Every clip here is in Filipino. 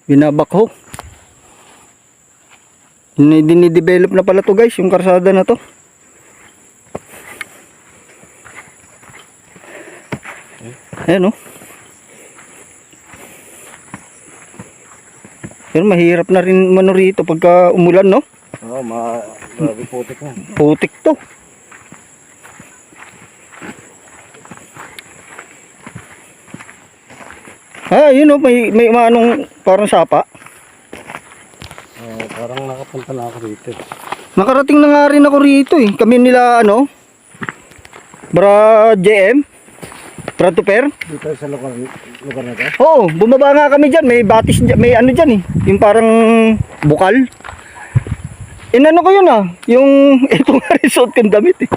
Binabakho. Dinidevelop na pala to guys, yung karsada na to. Ayan o. Pero mahirap na rin mano rito pagka umulan, no? Oo, marami putik na. Putik to. Ah, yun o, may anong parang sapa. Parang nakapunta na ako dito. Nakarating na nga rin ako rito eh. Kami nila ano, Bra JM, Brad Tuper. Dito sa lugar na to? Oo, bumaba nga kami dyan. May batis dyan, may ano dyan eh. Yung parang bukal. Inano ko yun ah. Yung, ito nga rin suot kong damit eh.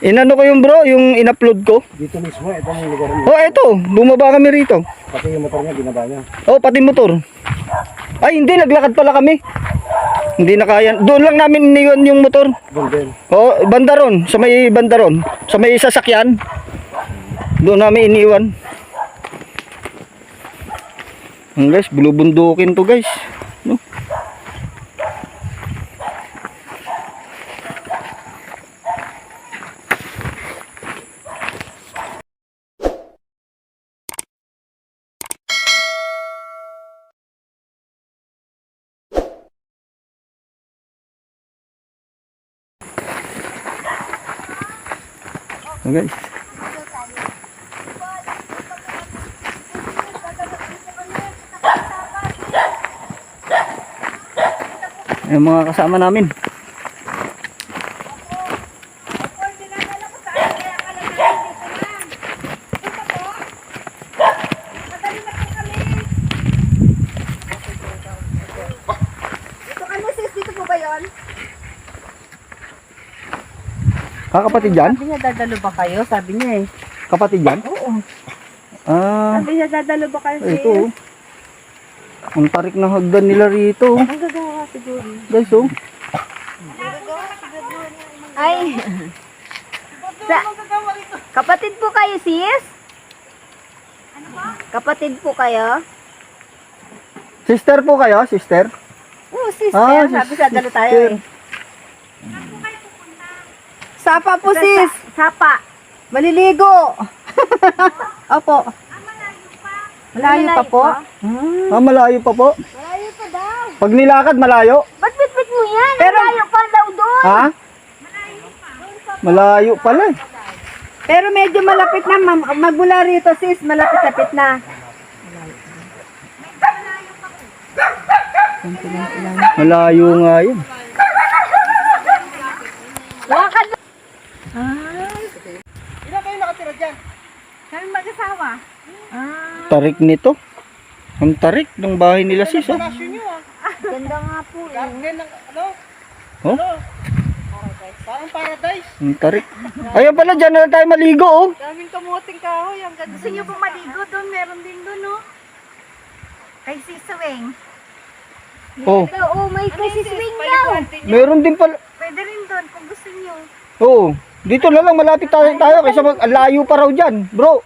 Inano ko yung bro, yung in-upload ko. Dito mismo, ito yung lugar niya. Oh, eto, bumaba kami rito. Pati yung motor niya, binaba niya. Oh, pati motor. Ay, hindi, naglakad pala kami. Hindi na kaya. Doon lang namin iniwan yung motor. Doon din. Oh, bandaron, sa may bandaron, sa may sasakyan. Doon namin iniwan. Guys, bulubundukin to guys. No? So guys, yung mga kasama namin. Dito po ba yun? Kapatid yan? Sabi niya, dadalo ba kayo? Sabi niya eh. Kapatid yan? Oo. Ah, Sabi niya, dadalo ba kayo? ito oh. Ang tarik ng hagdan nila rito. Ang gagawa siguro. Guys oh. Ay. Kapatid po kayo, sis? Ano ba? Kapatid po kayo? Sister po kayo? Sister? Oo, sister. Ah, Sabi sa dalo tayo sister. eh. Sapa po, sis. Sapa. Maliligo. Opo. Malayo pa po? Ah, malayo pa po. Malayo pa daw. Pag nilakad, malayo. Ba't bit-bit mo yan? Pero, malayo pa daw doon. Ha? Malayo pala eh. Pero medyo malapit na, ma'am. Magmula rito, sis. Malapit-lapit na. Malayo nga yun. Lakad. Ilan kayo nakatira dyan? Kami mag-asawa. Tarik nito. Ang tarik ng bahay nila sis oh. Ganda nga po eh. Oh, Parang paradise. ang tarik. Ayun pala, dyan na tayo maligo oh. Daming kamuting kahoy. Ang ganda. Gusto niyo po maligo doon? Meron din doon, no? Kay Siswing. Oh, Oo, may kay Siswing daw. meron din pala. Pwede rin doon kung gusto niyo. Oo, dito na lang malapit tayo kaysa ang layo pa raw dyan, bro.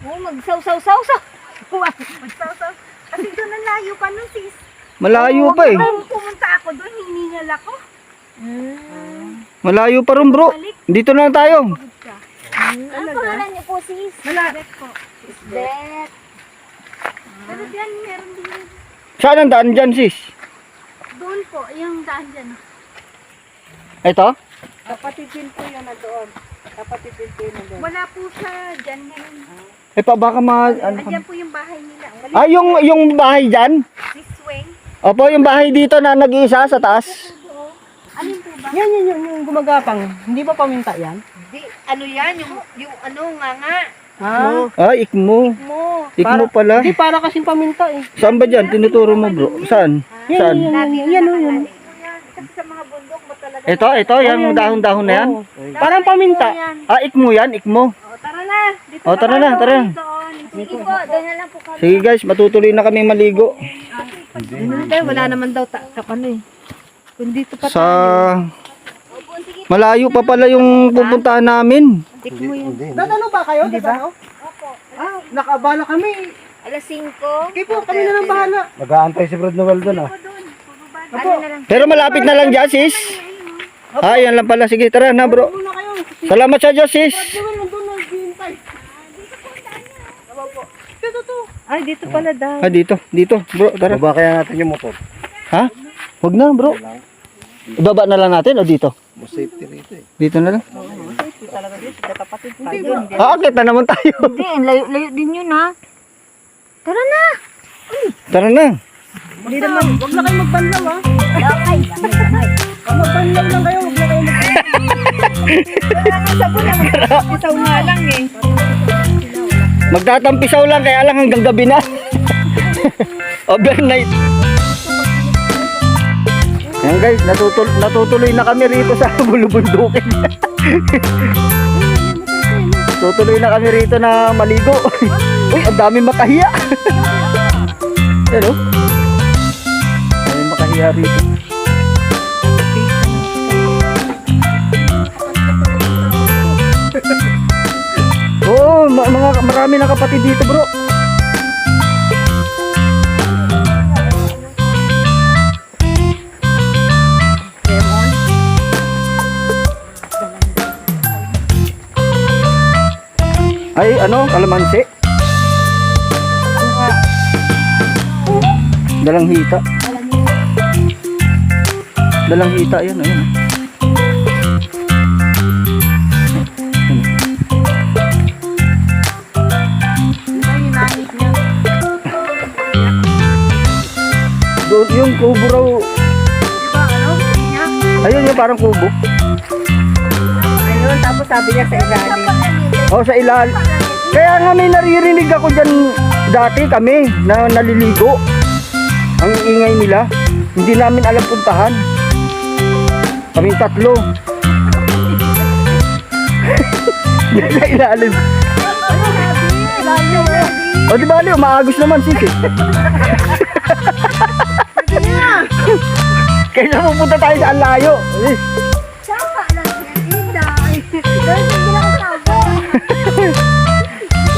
Oo, magsaw-saw-saw-saw. Magsaw-saw. Kasi doon ang layo pa nun, sis. Malayo pa eh. Kung pumunta ako doon, hiningal ako. Malayo pa rin bro. Dito na lang tayo. Ano pangalan niyo po, sis? Malabet po. Isbet. Pero dyan, meron din. Saan ang daan dyan sis? Doon po, yung daan dyan. Ito? Kapatid din po yun na doon. Kapatid din po yun na doon. Wala po siya dyan ngayon. Eh pa baka ano, Andyan po yung bahay nila. ah, yung bahay dyan? This way. Opo, yung bahay dito na nag-iisa sa taas. Alin po ba? Yan, yung gumagapang. Hindi ba paminta yan? Di, ano yan? Yung ano nga. Ha? Ah, ikmo. Mo. Ikmo pala. Hindi, para kasing paminta eh. Saan ba dyan? Tinuturo mo bro. Saan? Saan? Yan. Kasi sa mga bundok mo talaga. Ito, yung dahon-dahon na yan. Parang paminta. Ah, ikmo yan, ikmo. O, tara na. Dito O, tara na, tara na. doon. Sige po, doon na lang po kami. Sige guys, matutuloy na kami maligo. Wala naman daw kapano eh. Kung dito pa Sa malayo pa pala yung pupuntahan namin. Dadalo ba kayo? Di ba? Ah, nakabala kami. Alas 5. Okay po, kami na lang bahala. Mag-aantay si Brad Noel doon ah. Ano na lang. Pero malapit na lang dyan, sis. Ah, yan lang pala. Sige, tara na, bro. Muna kayo. Salamat sa Diyos, sis. Naman nandun na hihintay. Dito to. Ay, dito pala daw. Ah, dito. Dito, bro. Tara. Baba kaya natin yung motor. Ha? Huwag na, bro. Ibaba na lang natin o dito? Mas safety rito eh. Dito na lang. Talaga dito, kapatid pa yun. Aakit na naman tayo. Hindi, layo din yun ha. Tara na. Tara na. Hindi naman, huwag na kayo magbanlaw ha. Okay. Magbanlaw lang kayo, huwag na kayo Isaw nga lang eh. Magtatampisaw lang, kaya lang hanggang gabi na. Overnight. Yan guys, natutuloy na kami rito sa Bulubundukin. Tutuloy na kami rito na maligo. Uy, ang daming makahiya. Hello? Daming makahiya rito. Oo, marami na kapatid dito, bro. Ay, ano? Kalamansi? Dalang hita. Dalang hita, yan. Ayun. Doon, yung kubo raw. Ayun, yung parang kubo. Ayun, tapos sabi niya sa ilalim. O, sa ilal. Kaya nga may naririnig ako dyan dati kami na naliligo. Ang ingay nila. Hindi namin alam puntahan. Kaming tatlo. Yan sa ilalim. O di bali, umaagos naman sisi. Kaya pupunta tayo sa Alayo. Saka lang yan, Inday. Dahil hindi na kasabo.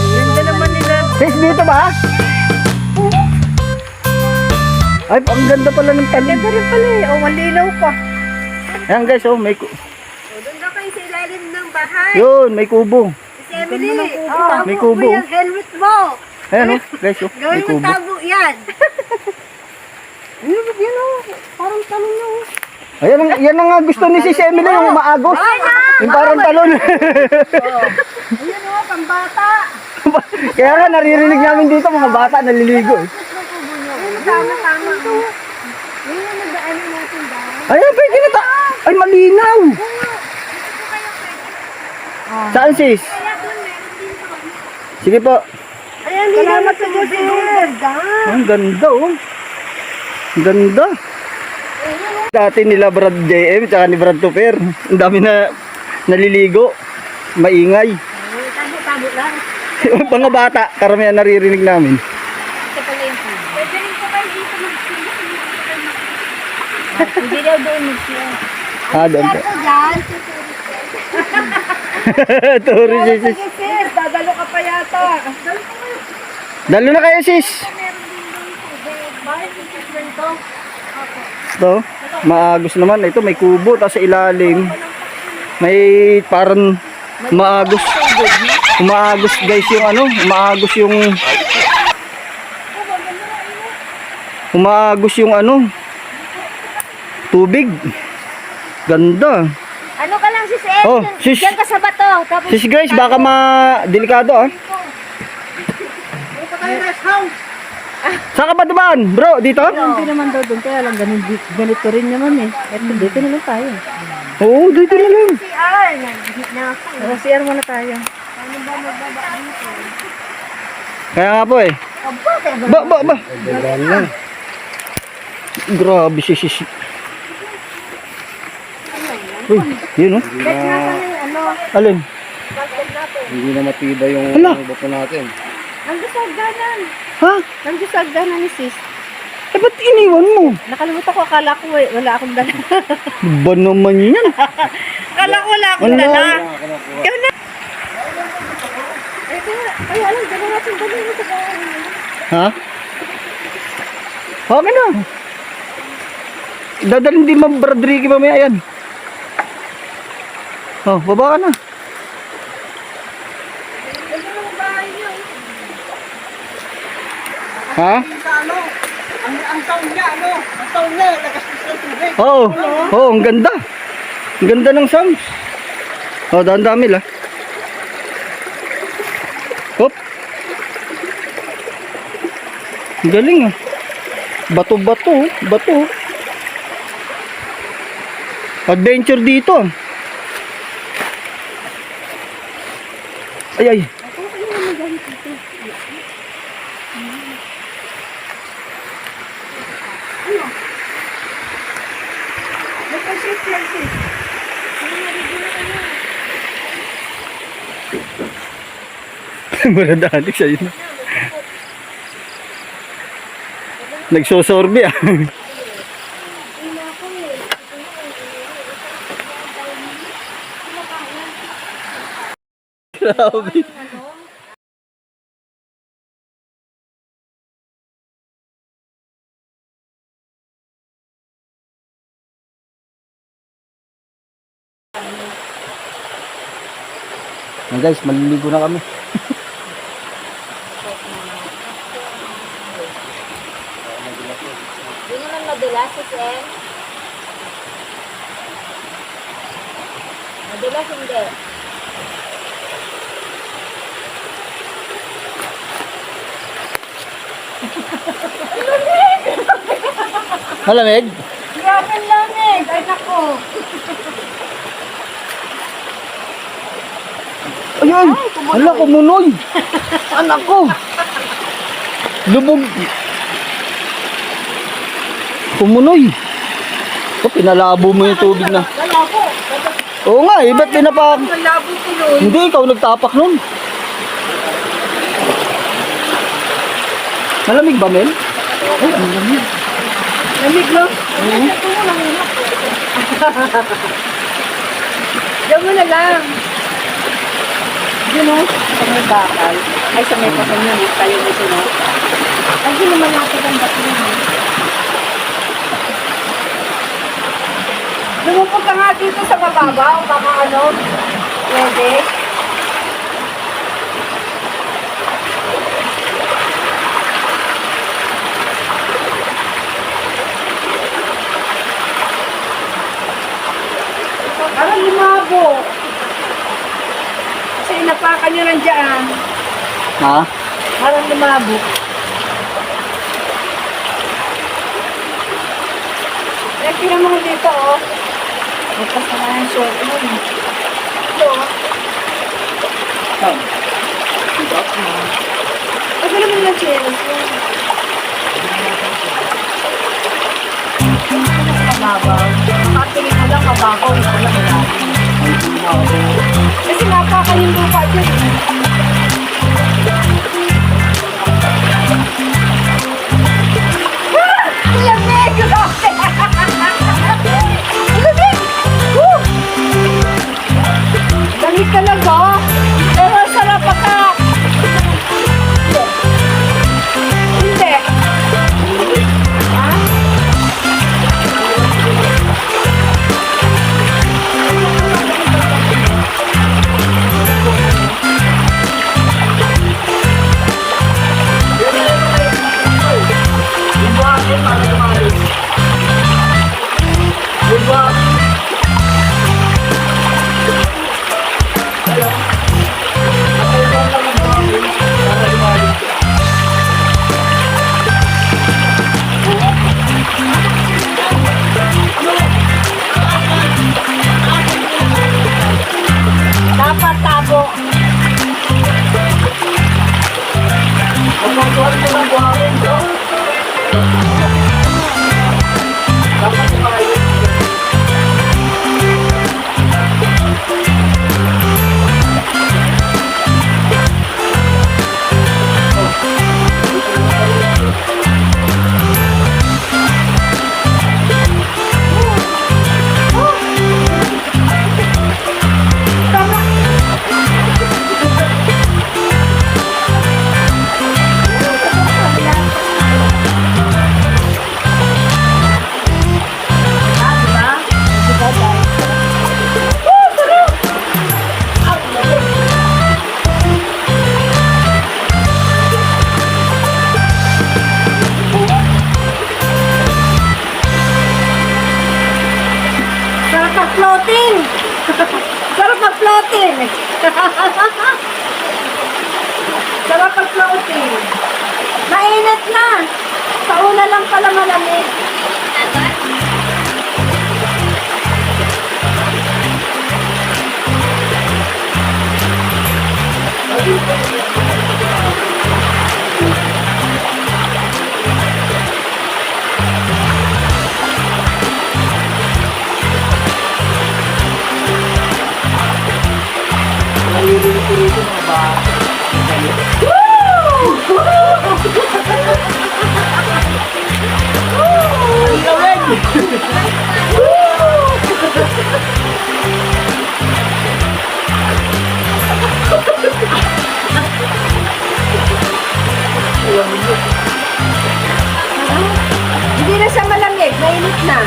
Ganda naman nila. Sis, dito ba? Ay, ang ganda pala ng talim. Ganda rin pala eh. Oh, malinaw pa. Ayan guys, oh, may Doon na kayo sa ilalim ng bahay. yun, may kubo. Si Emily, May kubo. yung helmet mo. Ayan oh, guys, oh, may Gawin mo kubo. tabo yan. Yun oh. Parang talon na oh. Ayan, yan ang nga gusto ni Sis Emily, yung umaagos. Yung parang talon. Ayun o, pambata. Kaya nga, naririnig namin dito, mga bata naliligo. Eh. Tama-tama. Yun yung nagdaanan natin dahil. Ayan, pwede na ta. Ay, malinaw. Saan sis? Kaya doon meron din to. Sige po. Ayan, salamat sa Joseph. Ang ganda oh. Ang ganda. Dati nila Brad JM tsaka ni Brad Tuper. Ang dami na naliligo. Maingay. Tabo-tabo lang. Yung mga bata, karamihan naririnig namin. Ito pala yung tabo. Pwede rin po kayo dito mag-sila. Hindi daw doon mag-sila. Ah, doon po. Ito dyan. Turi sis. Sis, dadalo ka pa yata. Dalo na kayo sis. Bakit yung sis to? Ito, maagos naman. Ito may kubo, tapos sa ilalim may parang maagos. Umaagos guys yung ano, umaagos yung ano, tubig. Ganda. Ano ka lang sis Ed? Oh, sis. Diyan ka sa bato. Tapos Sis Grace, baka ma-delikado ah. Ito tayo rest house. Saan ka ba dumaan? Bro, dito? Hindi naman daw doon. Kaya lang ganito rin naman eh. Eto, dito na lang tayo. Oo, dito na lang. si Arn. Na ako. Tara, CR muna tayo. Ano ba magbaba dito? Kaya nga po eh. Aba, talaga. Ba. Gandaan lang. Grabe si sis. Uy, yun oh. Check natin yung ano. Alin? Hindi na matibay yung Hala. bato natin. Nandun sa hagdanan. Ha? Nandun sa hagdanan ni sis. Eh, ba't iniwan mo? Nakalimutan ko, akala ko eh. Wala akong dala. Ba naman yan? Akala ko wala akong Wala. dala. Ikaw na. Ay, alam, dala natin. Dala mo sa bahay. Ha? Okay na. Dadalhin din Ma'am Rodrigue mamaya yan. Oh, baba ka na. Ha? Ang taon niya, ang taon niya, nagastos ng tubig. Oo. Oo, ang ganda. Ang ganda ng sounds. Oh, dami la. Hop. Ang galing ah. Bato-bato, bato. Adventure dito ah. Ay ay. Maradali siya yun. Nagsosorbe ah. Grabe. Yan guys, maliligo na kami. Hindi naman madulas, Sen. Madulas hindi. Malamig? Grabe lamig! Ay, nako! Ayun! Hala, kumunoy! Anak ko! Lubog! Kumunoy! Oh, pinalabo mo yung tubig na. Wala po! Oo nga, eh, ba't pinapak? Malabo ko nun. Hindi, ikaw nagtapak nun. Malamig ba, Mel? Ay, ang lamig. Lamig no? Ito mo lang yun. Diyan mo na lang. Yun o, sa may bakal. Ay, sa may bakal yun. Tayo dito no. Ay, di naman natin ang bato yun. Lumupot ka nga dito sa mababaw. Baka ano, pwede. Parang lumabo. Kasi inapakan nyo nandiyan. Ha? Parang lumabo. Eh, tingnan mo dito, oh. Bukas na nga yung short mo. Ito, oh. Ang galing mo ng chairs mo. Mababaw. Makatingin mo lang mababaw. Ito lang malalim. Kasi napakan yung lupa dyan. Lamig! Lamig! Woo! Lamig talaga. Pero sarap ka. Hindi. Ha? Dapat tabo. Sarap ang floating. Mainit na. Sa una lang pala malamig. Hindi na siya malamig, mainit na.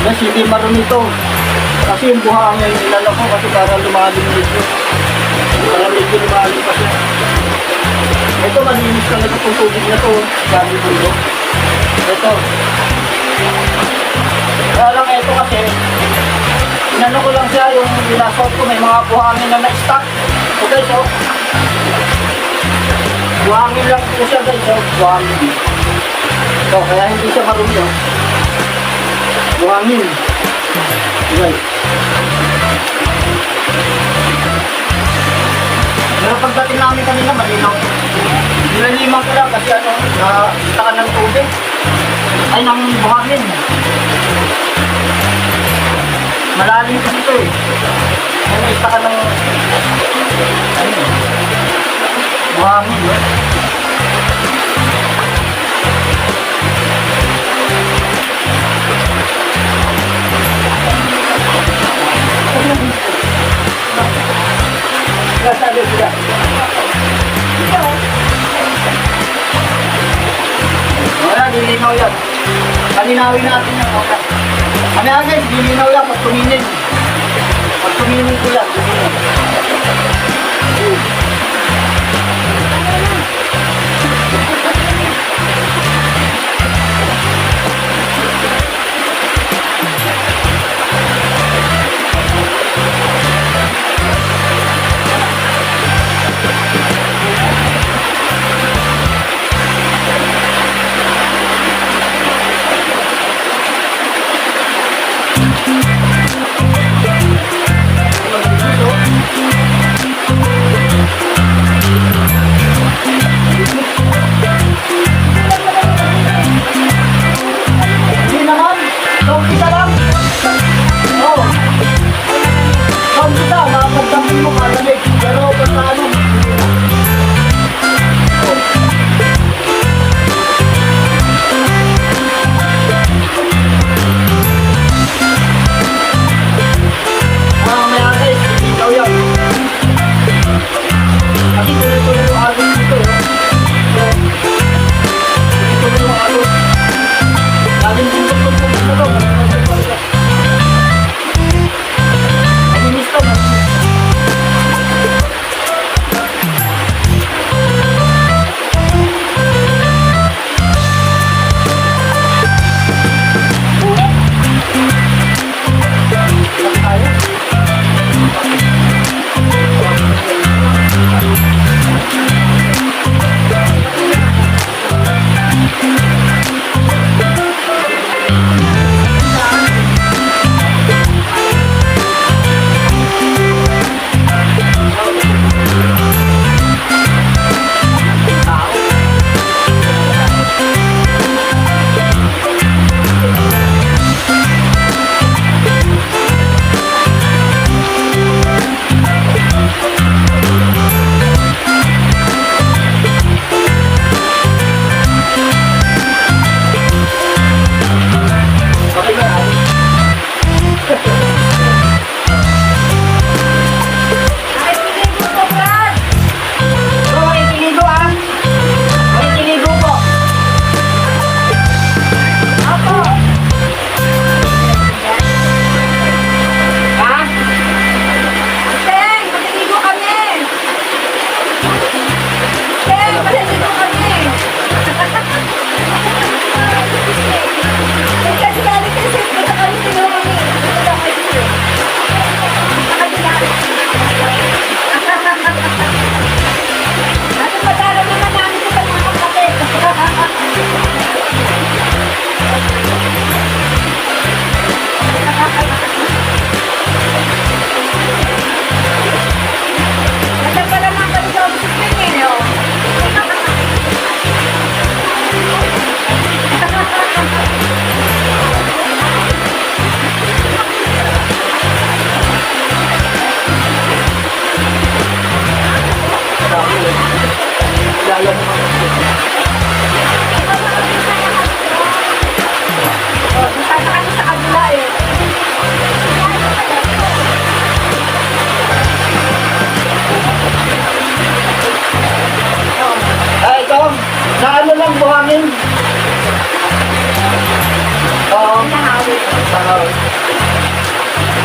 Yes, hindi marumi ito. Kasi yung buhangin nilala ko kasi para lumalim medyo. Para medyo lumalim pa siya. Ito, malinis talaga itong tubig na ito. Gabi bulo. Ito. Kaya lang ito kasi, Inano ko lang siya, yung binasot ko, may mga buhangin na na-stock. So guys, oh. Buhangin lang po siya guys, oh. Buhangin. So, kaya hindi siya marumi, oh. Buhangin. Guys. Pero pagdating namin kanina, malinaw. Nilaliman ko lang kasi ano, na-stakan ng tubig. Ay, ng buhangin. Malalim kasi ito eh. Kaya na-stakan ng ano, buhangin. No? Nasali sila. Wala, lilinaw yan. Paninawin natin yung oras. Ano yan guys, lilinaw yan pag tuminin. Pag tuminin ko yan, lilinaw. Hindi naman, isa lang. Oo. Isa, makapagdamping mo kalamig. Pero basta ano, may agay, ikaw yan. Kasi tuloy-tuloy yung agay dito. So, tuloy-tuloy yung agay. Laging tuloy-tuloy yung agay. Malinis ka na.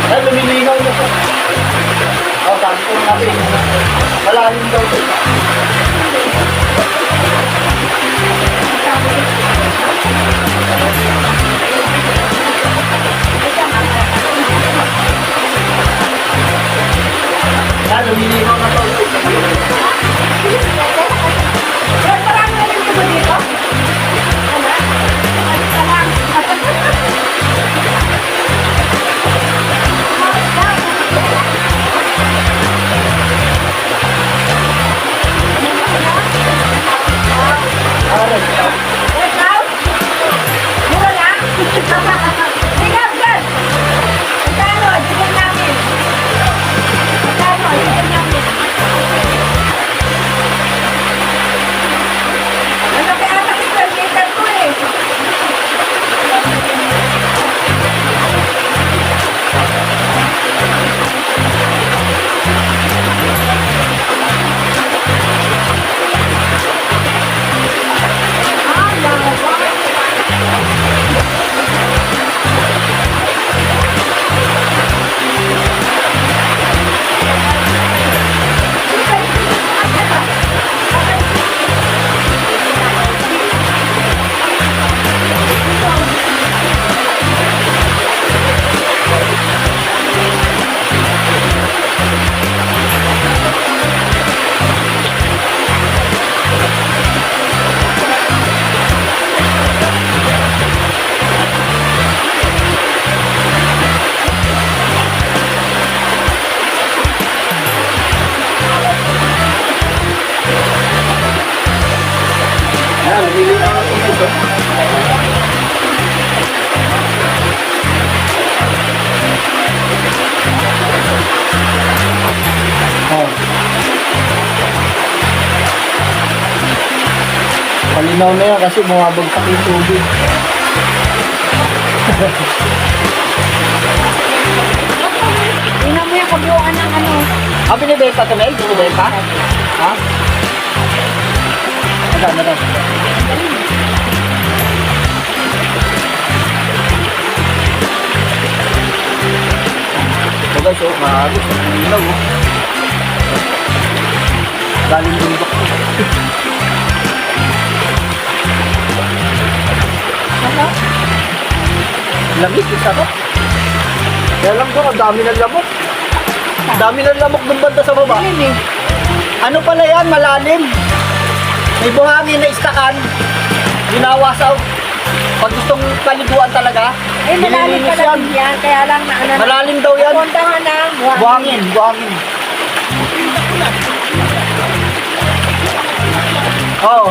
Ay, lumilinaw na po. O, sabi ko natin, malalim daw ito. mo dito? Wala? Alis ka lang. Wait out? Mura lang? Sige, agad! Magkano? Sige namin. Magkano? Sige namin. Ano kaya ata square meter ko eh? Ah, lawa. Ayan, nililitan ako ito. Oh. Palinaw na yan kasi bumabagsak yung tubig. Tingnan mo yung kabuuan ng ano. Ah, binibenta ito, Mel? Binibenta? Ha? Magkano daw? So guys, oh, mahabit. Ang ilaw, oh. Galing bundok ko. Lamig, isa to. Kaya lang doon, ang dami ng lamok. Ang dami ng lamok doon banda sa baba. Ano pala yan, malalim. May buhangin na istakan. Ginawa sa pag gustong paliguan talaga. Eh, malalim nililinis pala din yan. Kaya lang na ano. Malalim daw yan. Puntahan na. Buhangin, buhangin. Oo.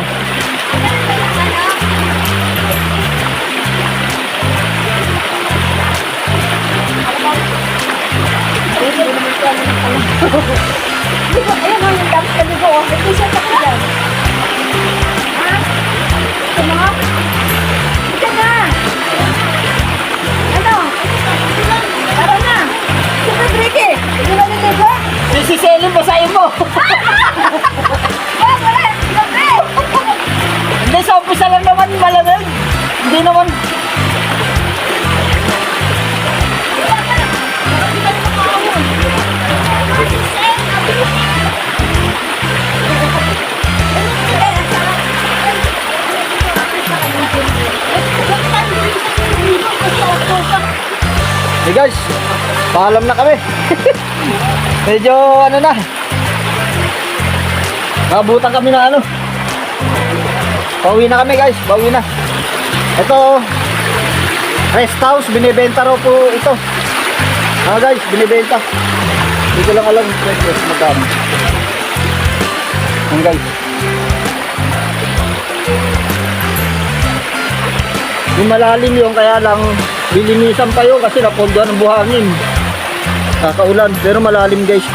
Hindi ko, ayun o, yung dapat kaligo. May t-shirt ako dyan. Ha? Ito mo? Ito na. Ano? Tara na. Super Ricky. Hindi ba niligo? Sisiselin mo sa mo. Oh, wala. Gabi. Hindi, sa umpisa lang naman malamig. Hindi naman. Hey guys, paalam na kami. Medyo ano na. Nabutan kami na ano. Pauwi na kami guys, pauwi na. Ito, rest house, binibenta raw po ito. Guys, binibenta. Hindi ko lang alam price magkano. Ang guys. Yung malalim yung kaya lang lilinisan pa yun kasi napunduan ng buhangin. Kakaulan, pero malalim guys.